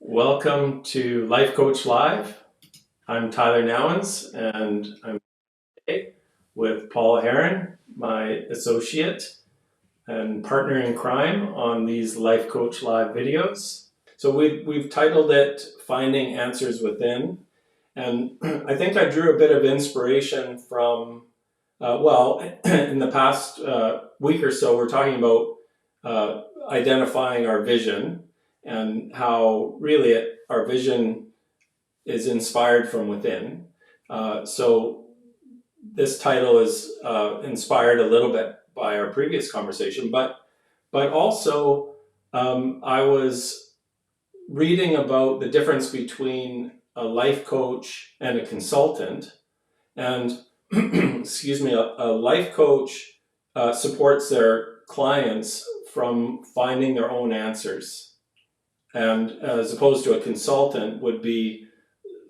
Welcome to Life Coach Live. I'm Tyler Nouwens, and I'm today with Paul Heron, my associate and partner in crime on these Life Coach Live videos. So we've titled it Finding Answers Within, and I think I drew a bit of inspiration from, in the past week or so, we're talking about identifying our vision and how really our vision is inspired from within. So this title is inspired a little bit by our previous conversation, but also I was reading about the difference between a life coach and a consultant. And excuse me, a life coach supports their clients from finding their own answers. And as opposed to a consultant would be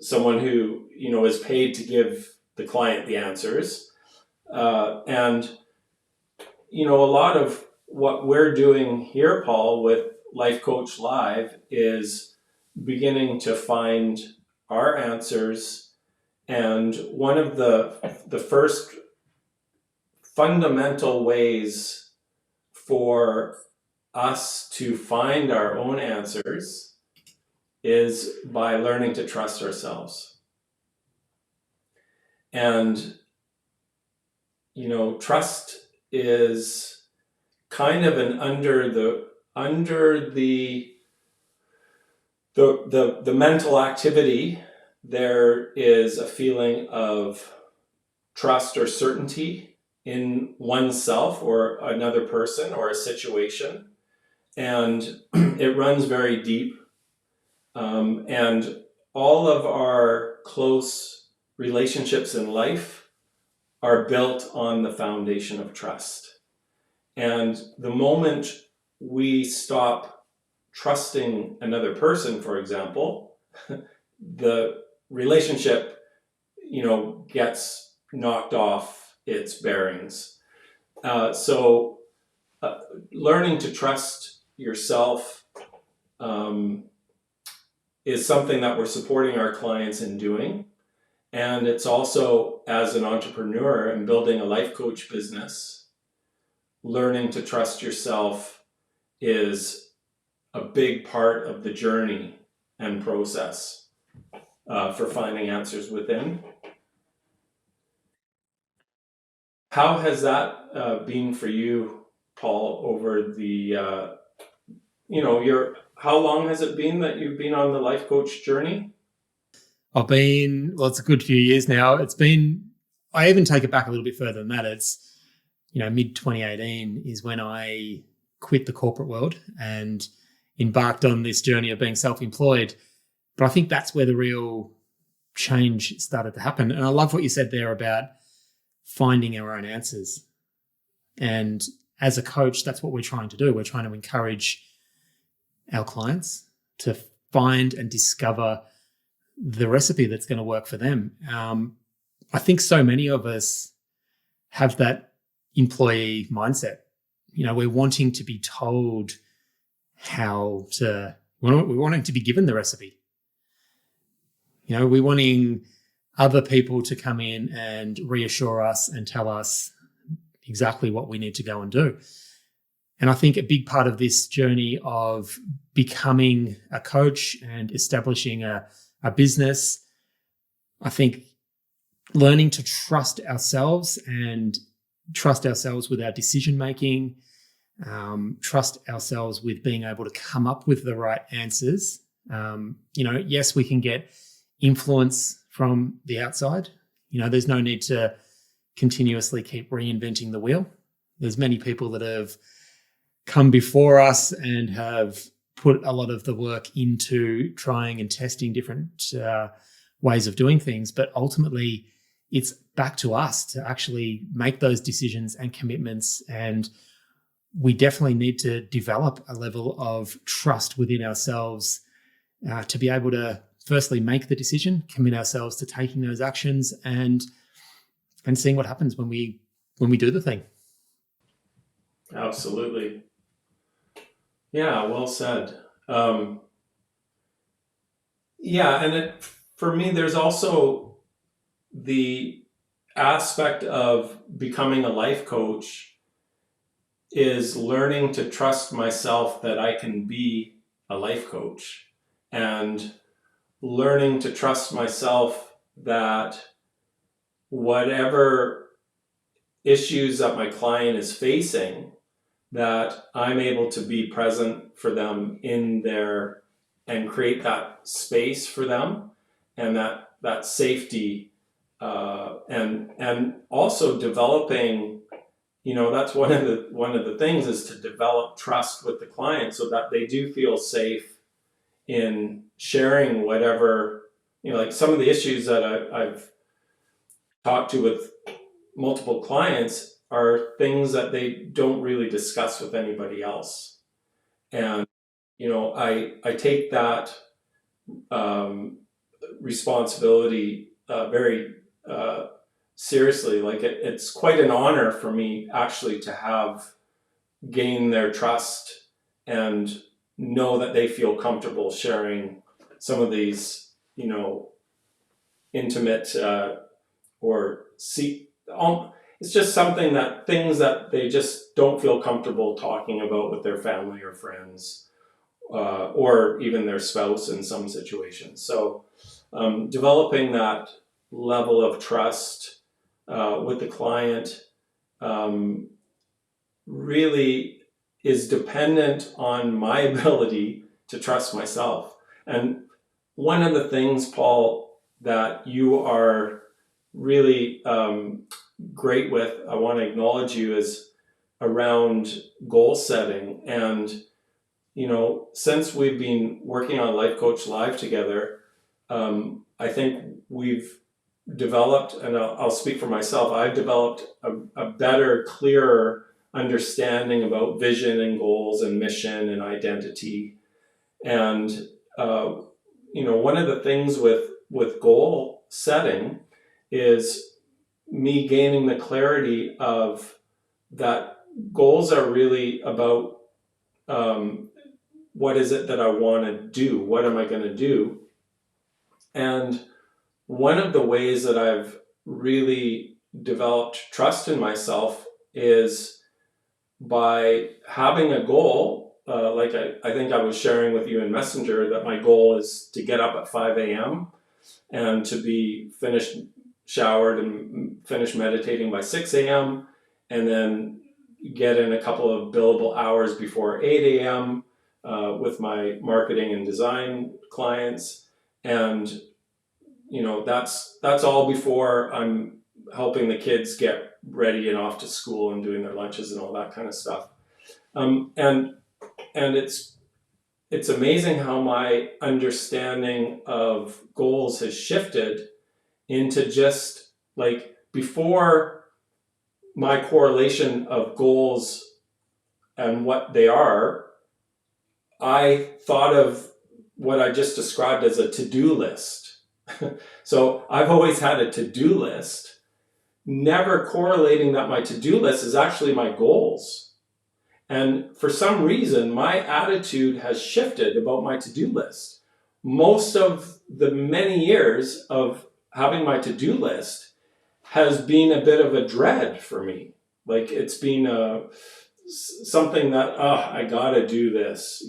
someone who, is paid to give the client the answers. And a lot of what we're doing here, Paul, with Life Coach Live is beginning to find our answers. And one of the first fundamental ways for us to find our own answers is by learning to trust ourselves. And, trust is kind of an under the mental activity, there is a feeling of trust or certainty in oneself or another person or a situation. And it runs very deep. And all of our close relationships in life are built on the foundation of trust. And the moment we stop trusting another person, for example, the relationship, gets knocked off its bearings. So learning to trust yourself is something that we're supporting our clients in doing. And it's also, as an entrepreneur and building a life coach business, learning to trust yourself is a big part of the journey and process for finding answers within. How has that been for you, Paul, over the, how long has it been that you've been on the life coach journey? It's a good few years now. I even take it back a little bit further than that. It's, mid 2018 is when I quit the corporate world and embarked on this journey of being self-employed. But I think that's where the real change started to happen. And I love what you said there about finding our own answers. And as a coach, that's what we're trying to do. We're trying to encourage our clients to find and discover the recipe that's going to work for them. I think so many of us have that employee mindset. We're wanting to be told we're wanting to be given the recipe. We're wanting other people to come in and reassure us and tell us exactly what we need to go and do. And I think a big part of this journey of becoming a coach and establishing a business, I think learning to trust ourselves and trust ourselves with our decision making, trust ourselves with being able to come up with the right answers. Yes, we can get influence from the outside. There's no need to continuously keep reinventing the wheel. There's many people that have come before us and have put a lot of the work into trying and testing different ways of doing things. But ultimately, it's back to us to actually make those decisions and commitments. And we definitely need to develop a level of trust within ourselves to be able to firstly make the decision, commit ourselves to taking those actions and seeing what happens when we do the thing. Absolutely. Yeah, well said. Yeah, and for me, there's also the aspect of becoming a life coach is learning to trust myself that I can be a life coach, and learning to trust myself that whatever issues that my client is facing, that I'm able to be present for them in their and create that space for them, and that safety, and also developing, that's one of the things is to develop trust with the client so that they do feel safe in sharing whatever, like some of the issues that I've talked to with multiple clients are things that they don't really discuss with anybody else. And, I take that um, responsibility very seriously. Like it's quite an honor for me actually to have gained their trust and know that they feel comfortable sharing some of these, intimate or see. It's just something that things that they just don't feel comfortable talking about with their family or friends, or even their spouse in some situations. So, developing that level of trust with the client um, really is dependent on my ability to trust myself. And one of the things, Paul, that you are really great with, I want to acknowledge you, is around goal setting. And, since we've been working on Life Coach Live together, I think we've developed, and I'll speak for myself, I've developed a better, clearer understanding about vision and goals and mission and identity. And, one of the things with goal setting is me gaining the clarity of that goals are really about what is it that I want to do? What am I going to do? And one of the ways that I've really developed trust in myself is by having a goal. Like I think I was sharing with you in Messenger that my goal is to get up at 5 a.m. and to be finished, showered, and finished meditating by 6 a.m. and then get in a couple of billable hours before 8 a.m. With my marketing and design clients. And that's all before I'm helping the kids get ready and off to school and doing their lunches and all that kind of stuff. And it's amazing how my understanding of goals has shifted into just like before. My correlation of goals and what they are, I thought of what I just described as a to-do list. So I've always had a to-do list, never correlating that my to-do list is actually my goals. And for some reason, my attitude has shifted about my to-do list. Most of the many years of having my to-do list has been a bit of a dread for me. Like it's been something that, I gotta do this.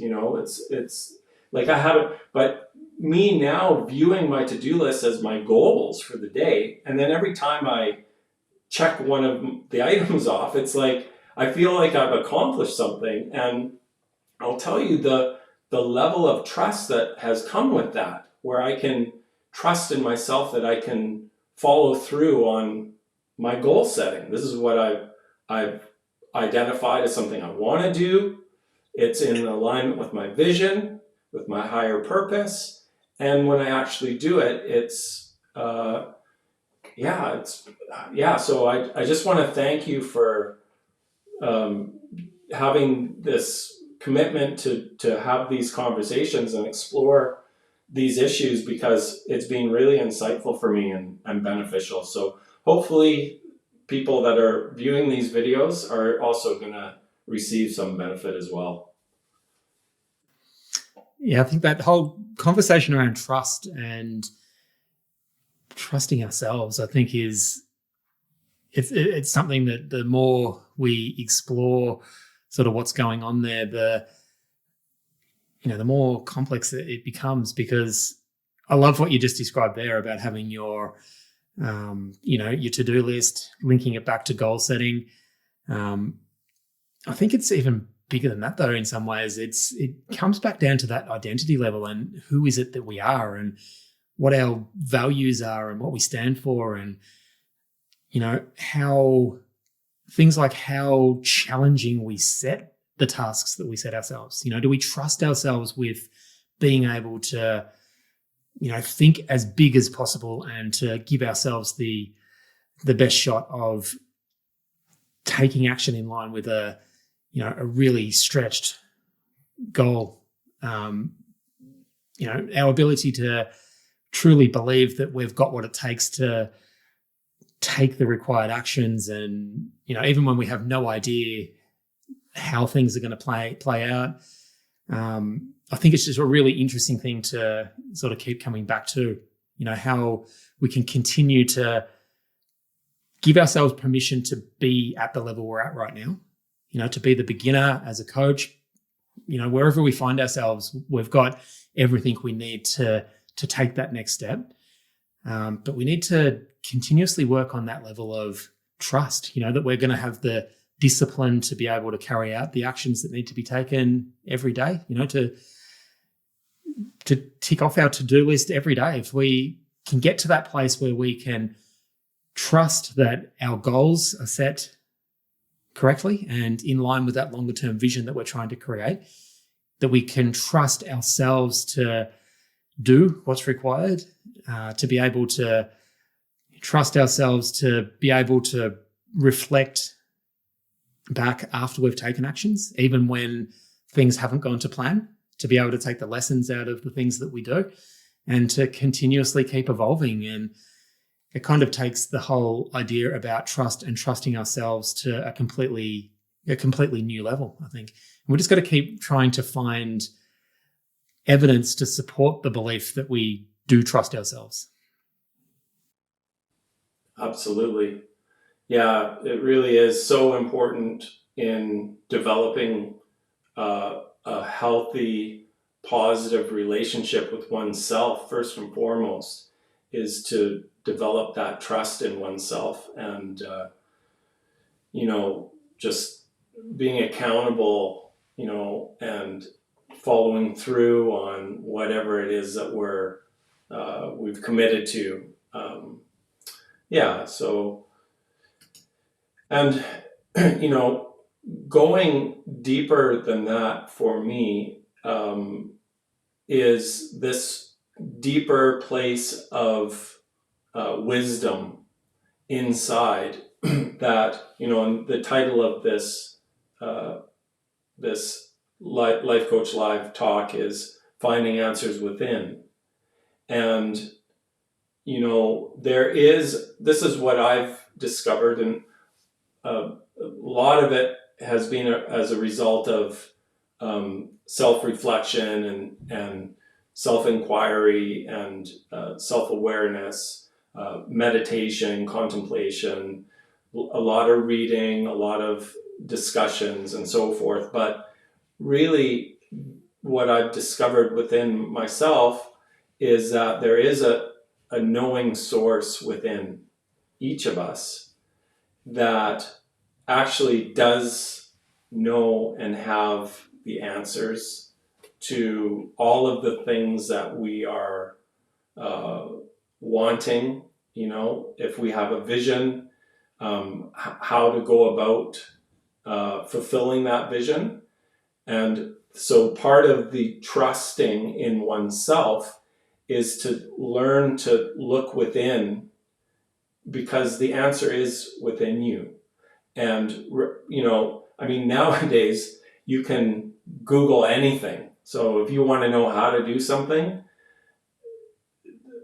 It's like I haven't, but me now viewing my to-do list as my goals for the day, and then every time I check one of the items off, it's like I feel like I've accomplished something. And I'll tell you the level of trust that has come with that, where I can trust in myself that I can follow through on my goal setting. This is what I've identified as something I want to do. It's in alignment with my vision, with my higher purpose. And when I actually do it, so I just want to thank you for having this commitment to have these conversations and explore these issues, because it's been really insightful for me and beneficial. So hopefully people that are viewing these videos are also going to receive some benefit as well. Yeah, I think that whole conversation around trust and trusting ourselves, I think it's something that the more we explore sort of what's going on there, the more complex it becomes, because I love what you just described there about having your your to-do list, linking it back to goal setting. I think it's even bigger than that, though. In some ways, it comes back down to that identity level and who is it that we are, and what our values are, and what we stand for, and how things like how challenging we set the tasks that we set ourselves. Do we trust ourselves with being able to think as big as possible and to give ourselves the best shot of taking action in line with a really stretched goal. Our ability to truly believe that we've got what it takes to take the required actions, and even when we have no idea how things are going to play out. I think it's just a really interesting thing to sort of keep coming back to, how we can continue to give ourselves permission to be at the level we're at right now, to be the beginner as a coach. Wherever we find ourselves, we've got everything we need to take that next step. But we need to continuously work on that level of trust, that we're going to have the discipline to be able to carry out the actions that need to be taken every day, to tick off our to-do list every day. If we can get to that place where we can trust that our goals are set correctly and in line with that longer-term vision that we're trying to create, that we can trust ourselves to do what's required, to be able to trust ourselves to be able to reflect back after we've taken actions, even when things haven't gone to plan, to be able to take the lessons out of the things that we do and to continuously keep evolving. And it kind of takes the whole idea about trust and trusting ourselves to a completely new level, I think. And we just got to keep trying to find evidence to support the belief that we do trust ourselves. Absolutely. Yeah, it really is so important in developing a healthy, positive relationship with oneself. First and foremost, is to develop that trust in oneself, and just being accountable, and following through on whatever it is that we've committed to. So, and going deeper than that for me is this deeper place of wisdom inside that, and the title of this Life Coach Live talk is Finding Answers Within. And this is what I've discovered, and a lot of it has been as a result of self-reflection and self-inquiry and self-awareness, meditation, contemplation, a lot of reading, a lot of discussions, and so forth. But really, what I've discovered within myself is that there is a knowing source within each of us that actually does know and have the answers to all of the things that we are wanting. If we have a vision, how to go about fulfilling that vision. And so part of the trusting in oneself is to learn to look within, because the answer is within you. And, nowadays you can Google anything. So if you want to know how to do something,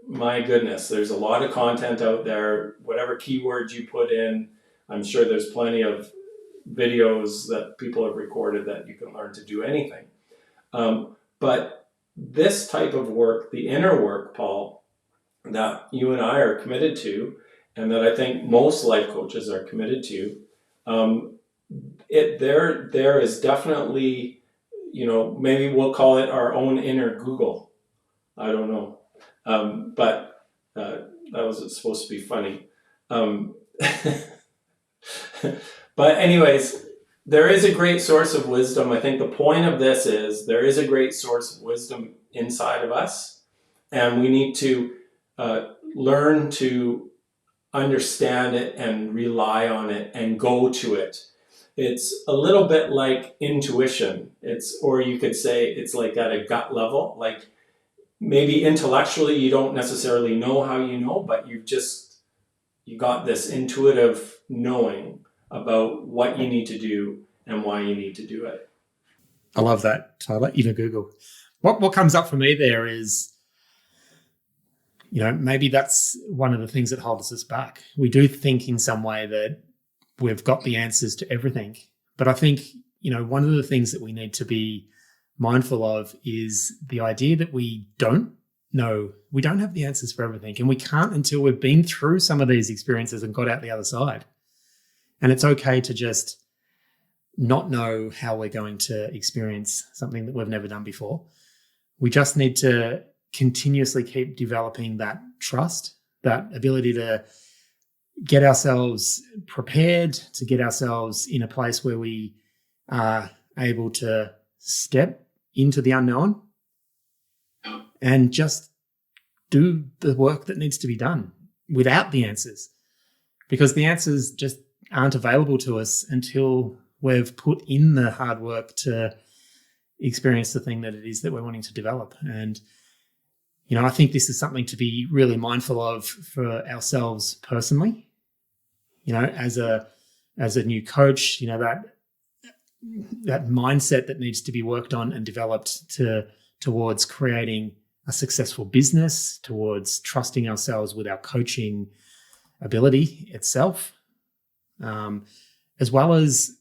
my goodness, there's a lot of content out there. Whatever keywords you put in, I'm sure there's plenty of videos that people have recorded that you can learn to do anything. But this type of work, the inner work, Paul, that you and I are committed to, and that I think most life coaches are committed to, um, there is definitely, maybe we'll call it our own inner Google. I don't know, but that was supposed to be funny. Um, but anyways, there is a great source of wisdom. I think the point of this is there is a great source of wisdom inside of us, and we need to learn to understand it and rely on it and go to it. It's a little bit like intuition. Or you could say it's like at a gut level. Like maybe intellectually you don't necessarily know how you know, but you got this intuitive knowing about what you need to do and why you need to do it. I love that, Tyler. Google. What comes up for me there is, maybe that's one of the things that holds us back. We do think in some way that we've got the answers to everything. But I think, one of the things that we need to be mindful of is the idea that we don't know, we don't have the answers for everything. And we can't until we've been through some of these experiences and got out the other side. And it's okay to just not know how we're going to experience something that we've never done before. We just need to continuously keep developing that trust, that ability to get ourselves prepared, to get ourselves in a place where we are able to step into the unknown and just do the work that needs to be done without the answers, because the answers just aren't available to us until we've put in the hard work to experience the thing that it is that we're wanting to develop. And I think this is something to be really mindful of for ourselves personally. As a new coach, that mindset that needs to be worked on and developed towards creating a successful business, towards trusting ourselves with our coaching ability itself, as well as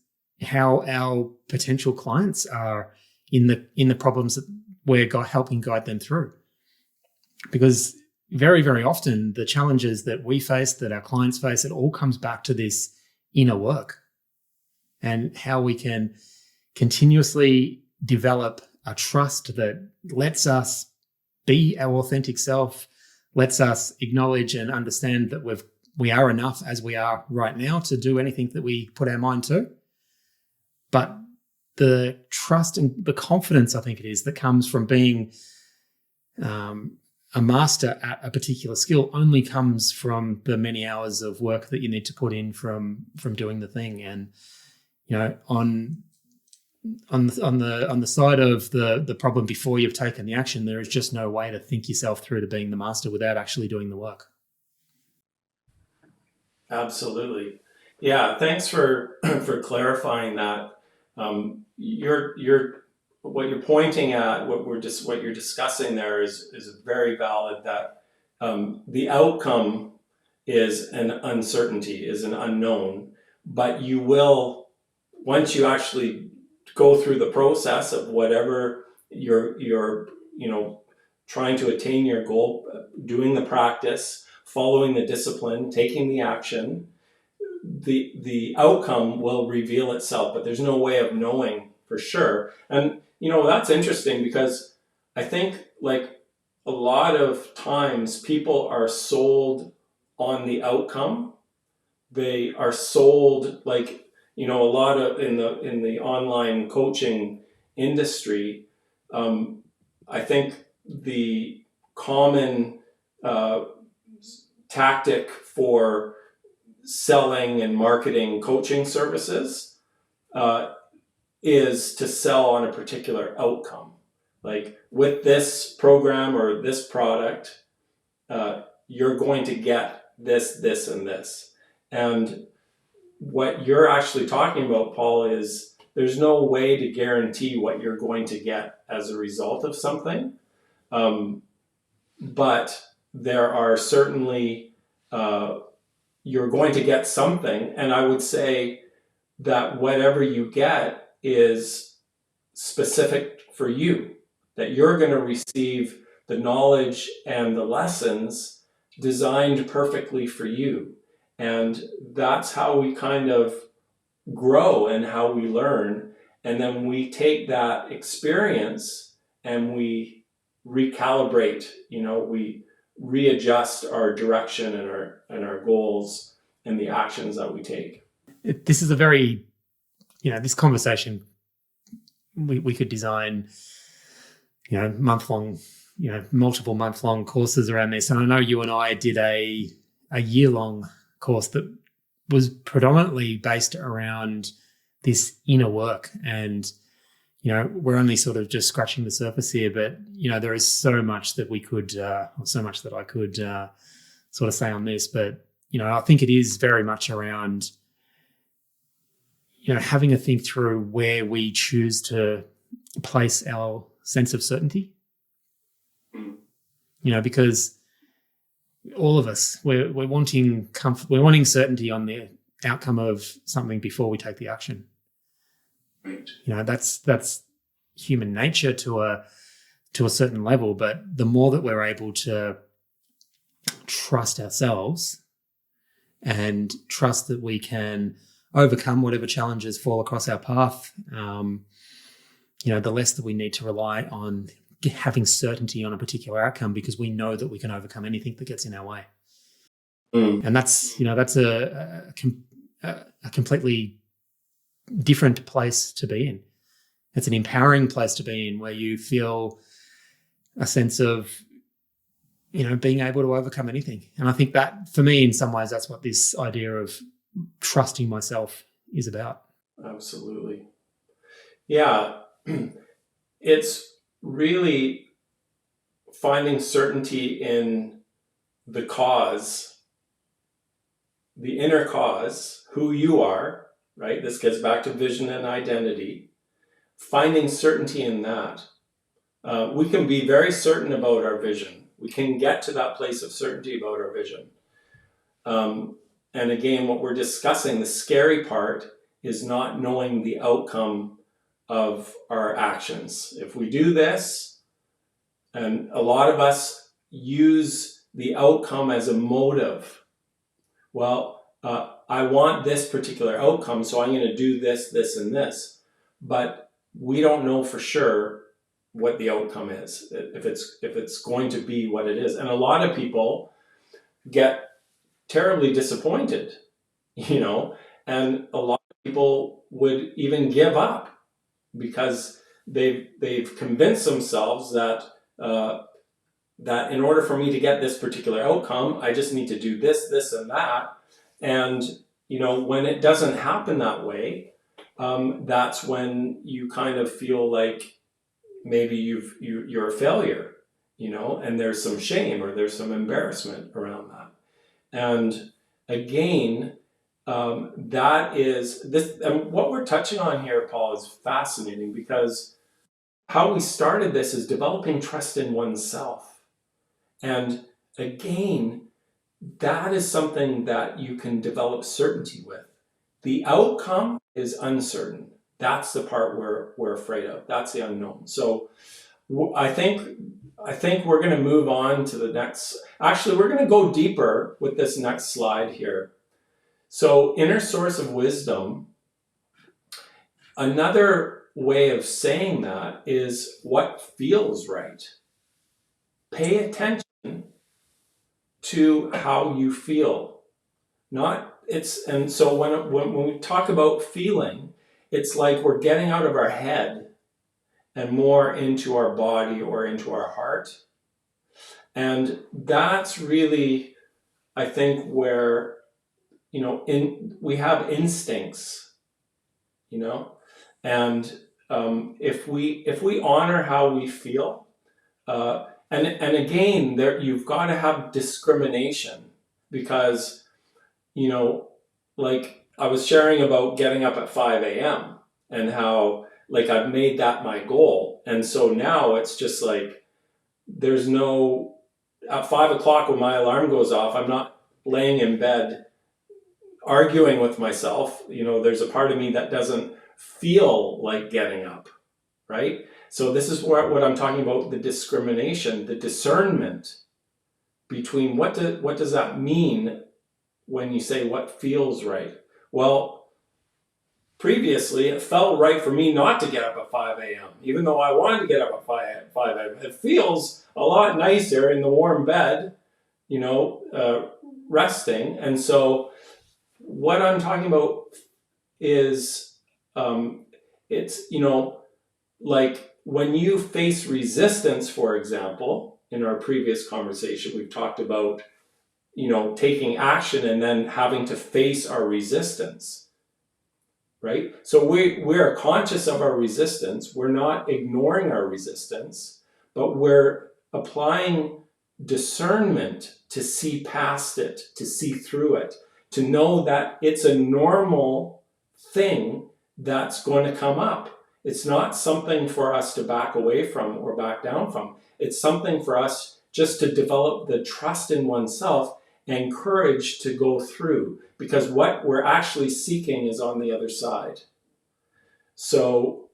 how our potential clients are in the problems that we're helping guide them through. Because very, very often the challenges that we face, that our clients face, it all comes back to this inner work and how we can continuously develop a trust that lets us be our authentic self, lets us acknowledge and understand that we are enough as we are right now to do anything that we put our mind to. But the trust and the confidence, I think it is, that comes from being a master at a particular skill only comes from the many hours of work that you need to put in from doing the thing. And on the side of the problem before you've taken the action, there is just no way to think yourself through to being the master without actually doing the work. Absolutely. Yeah, thanks for clarifying that. You're what you're pointing at, what you're discussing there is very valid. That the outcome is an uncertainty, is an unknown, but you will, once you actually go through the process of whatever you're trying to attain your goal, doing the practice, following the discipline, taking the action, the outcome will reveal itself, but there's no way of knowing for sure. And that's interesting, because I think, like, a lot of times people are sold on the outcome. They are sold, like, a lot of in the online coaching industry. I think the common tactic for selling and marketing coaching services is to sell on a particular outcome. Like, with this program or this product, you're going to get this, this, and this. And what you're actually talking about, Paul, is there's no way to guarantee what you're going to get as a result of something. But there are certainly, you're going to get something. And I would say that whatever you get is specific for you. that you're going to receive the knowledge and the lessons designed perfectly for you. And that's how we kind of grow and how we learn. And then we take that experience and we recalibrate, we readjust our direction and our goals and the actions that we take. This is a very, this conversation, we could design, month-long, multiple month-long courses around this. And I know you and I did a year-long course that was predominantly based around this inner work. And, we're only sort of just scratching the surface here, but, there is so much that we could, or so much that I could sort of say on this. But, I think it is very much around, having a think through where we choose to place our sense of certainty. Because all of us, we're wanting comfort, we're wanting certainty on the outcome of something before we take the action. Right. That's human nature to a certain level, but the more that we're able to trust ourselves and trust that we can overcome whatever challenges fall across our path, the less that we need to rely on having certainty on a particular outcome, because we know that we can overcome anything that gets in our way. And that's a completely different place to be in. It's an empowering place to be in, where you feel a sense of, being able to overcome anything. And I think that, for me, in some ways, that's what this idea of trusting myself is about. Absolutely. Yeah. It's really finding certainty in the cause, the inner cause, who you are, right? This gets back to vision and identity. Finding certainty in that. We can be very certain about our vision. We can get to that place of certainty about our vision. And again, what we're discussing, the scary part, is not knowing the outcome of our actions. If we do this, and a lot of us use the outcome as a motive. Well, I want this particular outcome, so I'm going to do this, this, and this. But we don't know for sure what the outcome is, if it's going to be what it is. And a lot of people get terribly disappointed, and a lot of people would even give up because they've convinced themselves that that in order for me to get this particular outcome, I just need to do this, this, and that. And when it doesn't happen that way, that's when you kind of feel like maybe you're a failure, and there's some shame or there's some embarrassment around that. And again, that is this, and what we're touching on here, Paul, is fascinating, because how we started this is developing trust in oneself. And again, that is something that you can develop certainty with. The outcome is uncertain. That's the part we're afraid of. That's the unknown. So I think we're going to move on to the next. Actually, we're going to go deeper with this next slide here. So inner source of wisdom. Another way of saying that is what feels right. Pay attention to how you feel. And so when we talk about feeling, it's like we're getting out of our head and more into our body or into our heart. And that's really, I think, where, we have instincts, and if we honor how we feel, and again, you've got to have discrimination, because, like I was sharing about getting up at 5 a.m. and how, like, I've made that my goal. And so now it's just like, there's no, at 5 o'clock when my alarm goes off, I'm not laying in bed arguing with myself. There's a part of me that doesn't feel like getting up, right? So this is what I'm talking about, the discrimination, the discernment between what does that mean when you say what feels right? Well, previously it felt right for me not to get up at 5 a.m., even though I wanted to get up at 5 a.m. It feels a lot nicer in the warm bed, resting. And so what I'm talking about is it's, like when you face resistance, for example, in our previous conversation, we've talked about, taking action and then having to face our resistance, right? So we're conscious of our resistance. We're not ignoring our resistance, but we're applying discernment to see past it, to see through it, to know that it's a normal thing that's going to come up. It's not something for us to back away from or back down from. It's something for us just to develop the trust in oneself and courage to go through, because what we're actually seeking is on the other side. So,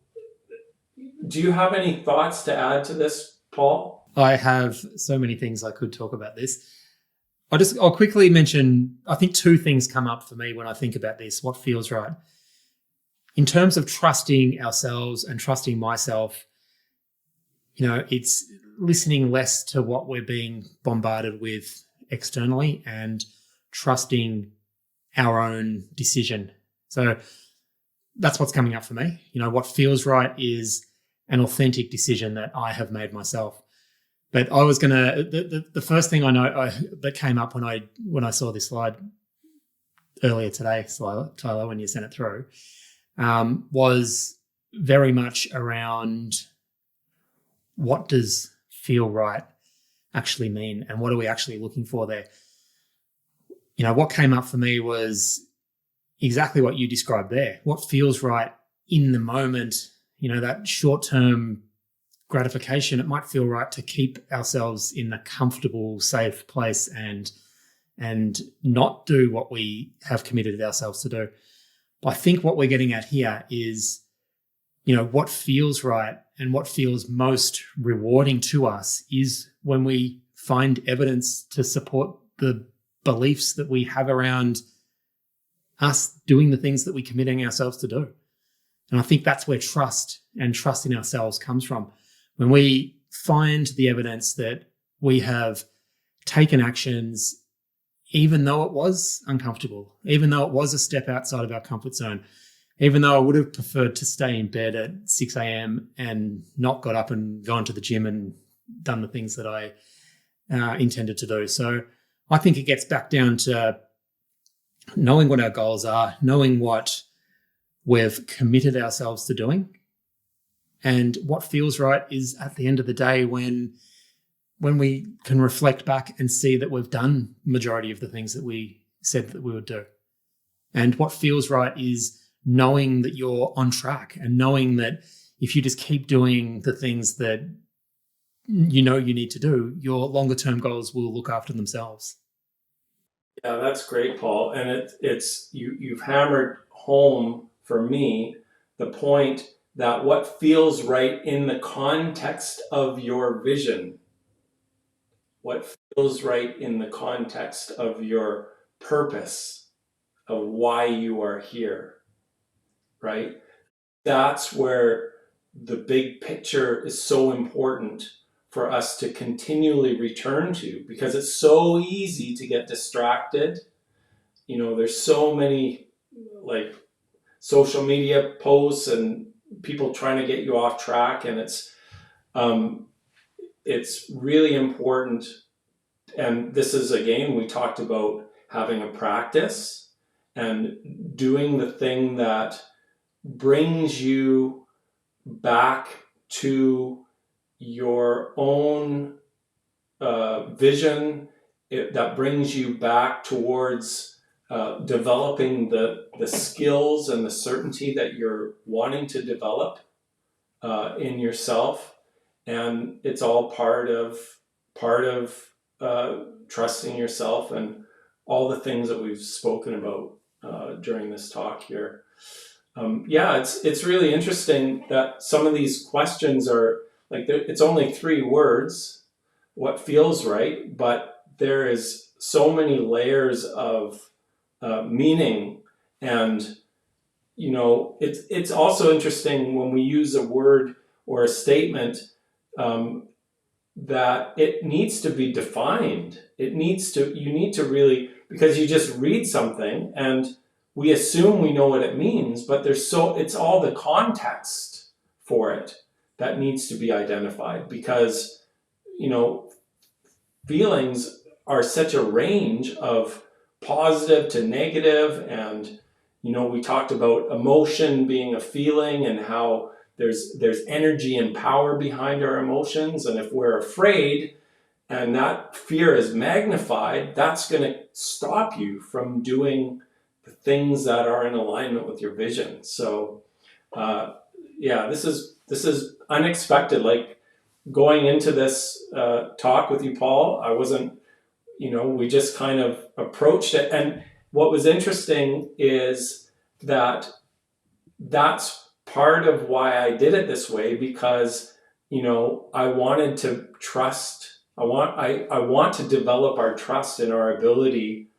do you have any thoughts to add to this, Paul? I have so many things I could talk about this. I'll quickly mention, I think two things come up for me when I think about this, what feels right. In terms of trusting ourselves and trusting myself, it's listening less to what we're being bombarded with externally and trusting our own decision. So that's what's coming up for me. What feels right is an authentic decision that I have made myself. But I was the first thing I know that came up when I saw this slide earlier today, Tyler, when you sent it through, was very much around what does feel right actually mean, and what are we actually looking for there? What came up for me was exactly what you described there. What feels right in the moment, that short-term gratification, it might feel right to keep ourselves in a comfortable, safe place and not do what we have committed ourselves to do. But I think what we're getting at here is, what feels right and what feels most rewarding to us is when we find evidence to support the beliefs that we have around us doing the things that we're committing ourselves to do. And I think that's where trust and trust in ourselves comes from. When we find the evidence that we have taken actions, even though it was uncomfortable, even though it was a step outside of our comfort zone, even though I would have preferred to stay in bed at 6 a.m. and not got up and gone to the gym and done the things that I intended to do. So I think it gets back down to knowing what our goals are, knowing what we've committed ourselves to doing. And what feels right is at the end of the day when we can reflect back and see that we've done the majority of the things that we said that we would do. And what feels right is knowing that you're on track and knowing that if you just keep doing the things that you need to do, your longer term goals will look after themselves. Yeah, that's great, Paul. And it's you've hammered home for me the point that what feels right in the context of your vision, what feels right in the context of your purpose, of why you are here, right? That's where the big picture is so important for us to continually return to, because it's so easy to get distracted. There's so many like social media posts and people trying to get you off track, and it's really important. And this is, again, we talked about having a practice and doing the thing that brings you back to your own vision, that brings you back towards developing the skills and the certainty that you're wanting to develop in yourself. And it's all part of trusting yourself and all the things that we've spoken about during this talk here. Yeah, it's really interesting that some of these questions are like it's only 3 words, what feels right, but there is so many layers of meaning, and it's also interesting when we use a word or a statement, um, that it needs to be defined. You need to really, because you just read something and we assume we know what it means, but it's all the context for it that needs to be identified, because, you know, feelings are such a range of positive to negative, and we talked about emotion being a feeling and how there's energy and power behind our emotions, and if we're afraid and that fear is magnified, that's going to stop you from doing the things that are in alignment with your vision. So yeah, this is unexpected. Like, going into this talk with you, Paul, I wasn't, we just kind of approached it. And what was interesting is that that's part of why I did it this way, because, I wanted to trust. I want to develop our trust in our ability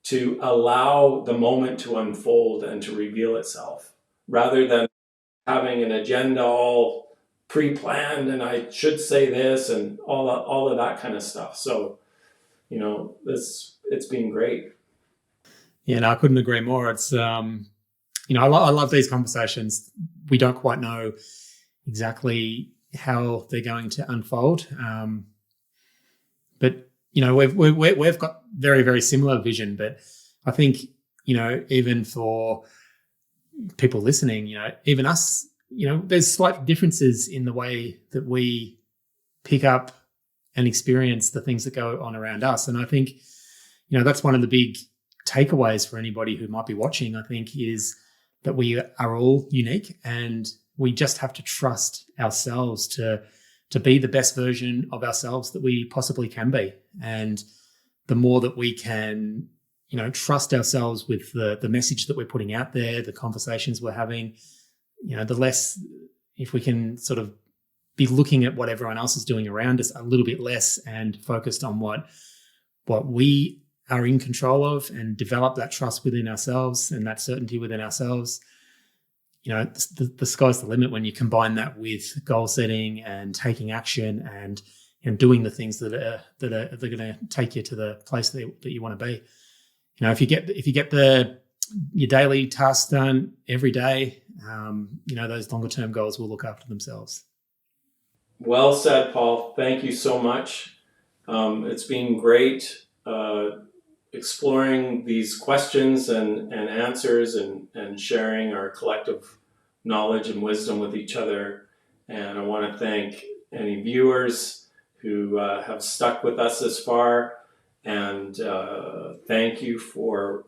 to allow the moment to unfold and to reveal itself, rather than having an agenda all pre-planned and I should say this and all of that kind of stuff. So, it's been great. Yeah, no, I couldn't agree more. It's I love these conversations. We don't quite know exactly how they're going to unfold, but we've got very, very similar vision. But I think, even for people listening, even us, there's slight differences in the way that we pick up and experience the things that go on around us. And I think, that's one of the big takeaways for anybody who might be watching, I think, is that we are all unique, and we just have to trust ourselves to be the best version of ourselves that we possibly can be. And the more that we can, trust ourselves with the message that we're putting out there, the conversations we're having, the less, if we can sort of be looking at what everyone else is doing around us a little bit less and focused on what we are in control of, and develop that trust within ourselves and that certainty within ourselves. The sky's the limit when you combine that with goal setting and taking action and doing the things that are going to take you to the place that you want to be. If you get your daily tasks done every day, those longer term goals will look after themselves. Well said, Paul. Thank you so much. It's been great exploring these questions and answers, and sharing our collective knowledge and wisdom with each other. And I want to thank any viewers who have stuck with us this far. And thank you for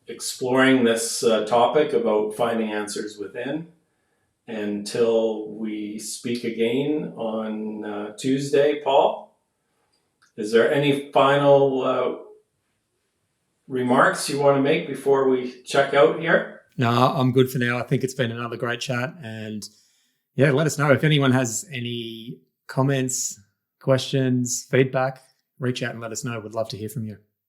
exploring this topic about finding answers within. Until we speak again on Tuesday, Paul, is there any final remarks you want to make before we check out here? No, I'm good for now. I think it's been another great chat. And yeah, let us know if anyone has any comments, questions, feedback. Reach out and let us know. We'd love to hear from you.